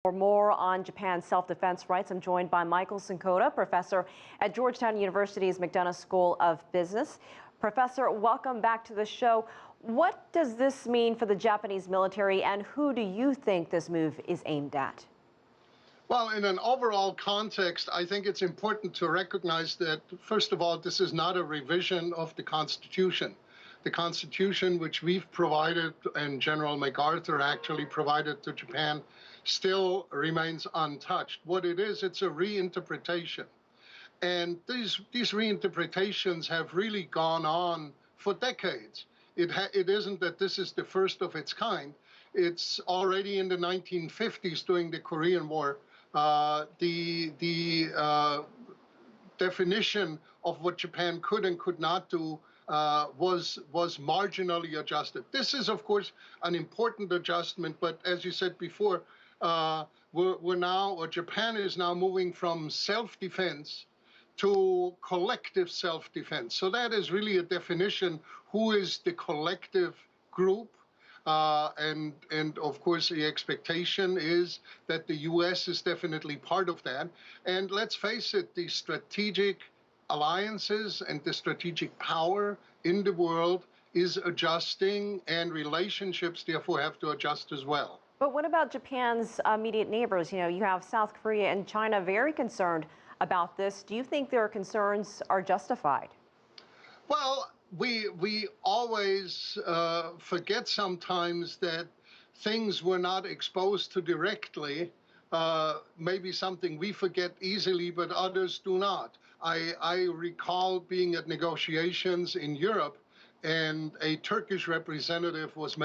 For more on Japan's self-defense rights, I'm joined by Michael Czinkota, professor at Georgetown University's McDonough School of Business. Professor, welcome back to the show. What does this mean for the Japanese military, and who do you think this move is aimed at? Well, in an overall context, I think it's important to recognize that, first of all, this is not a revision of the Constitution. The Constitution, which we've provided, and General MacArthur actually provided to Japan, still remains untouched. What it is, it's a reinterpretation. And these reinterpretations have really gone on for decades. It isn't that this is the first of its kind. It's already in the 1950s during the Korean War. The definition of what Japan could and could not do was marginally adjusted. This is, of course, an important adjustment, but as you said before, Japan is now moving from self-defense to collective self-defense. So that is really a definition. Who is the collective group? And of course, the expectation is that the U.S. is definitely part of that. And let's face it, the strategic alliances and the strategic power in the world is adjusting, and relationships therefore have to adjust as well. But what about Japan's immediate neighbors? You know, you have South Korea and China very concerned about this. Do you think their concerns are justified? Well, we always forget sometimes that things we're not exposed to directly, maybe something we forget easily, but others do not. I recall being at negotiations in Europe, and a Turkish representative was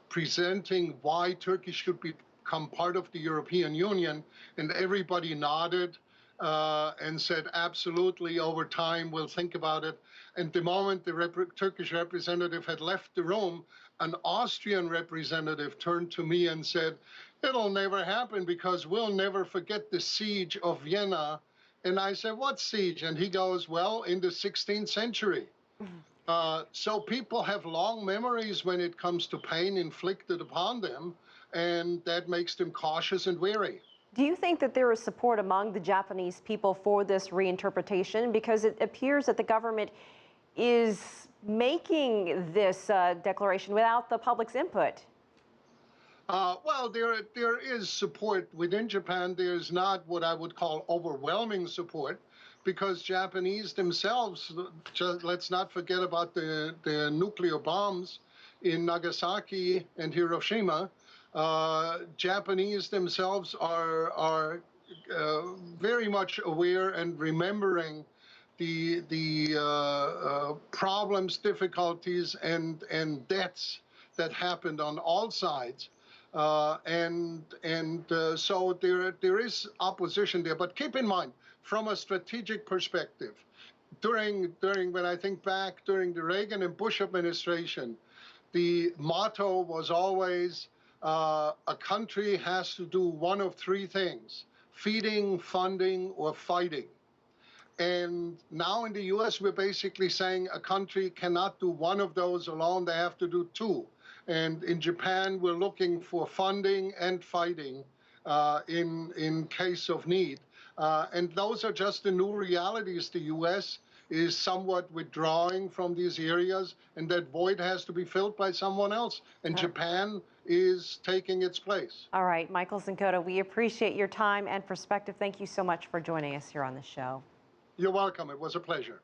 presenting why Turkey should become part of the European Union, and everybody nodded and said, absolutely, over time, we'll think about it. And the moment the Turkish representative had left the room, an Austrian representative turned to me and said, it'll never happen because we'll never forget the siege of Vienna. And I said, what siege? And he goes, well, in the 16th century. So people have long memories when it comes to pain inflicted upon them, and that makes them cautious and wary. Do you think that there is support among the Japanese people for this reinterpretation? Because it appears that the government is making this declaration without the public's input. Well, there is support within Japan. There's not what I would call overwhelming support, because Japanese themselves, let's not forget about the nuclear bombs in Nagasaki and Hiroshima. Japanese themselves are very much aware and remembering the problems, difficulties, and deaths that happened on all sides. So there is opposition there. But keep in mind, from a strategic perspective, when I think back during the Reagan and Bush administration, the motto was always, a country has to do one of three things: feeding, funding, or fighting. And now in the U.S., we're basically saying a country cannot do one of those alone. They have to do two. And in Japan, we're looking for funding and fighting in case of need. And those are just the new realities. The U.S. is somewhat withdrawing from these areas, and that void has to be filled by someone else. And Japan is taking its place. All right, Michael Czinkota, we appreciate your time and perspective. Thank you so much for joining us here on the show. You're welcome. It was a pleasure.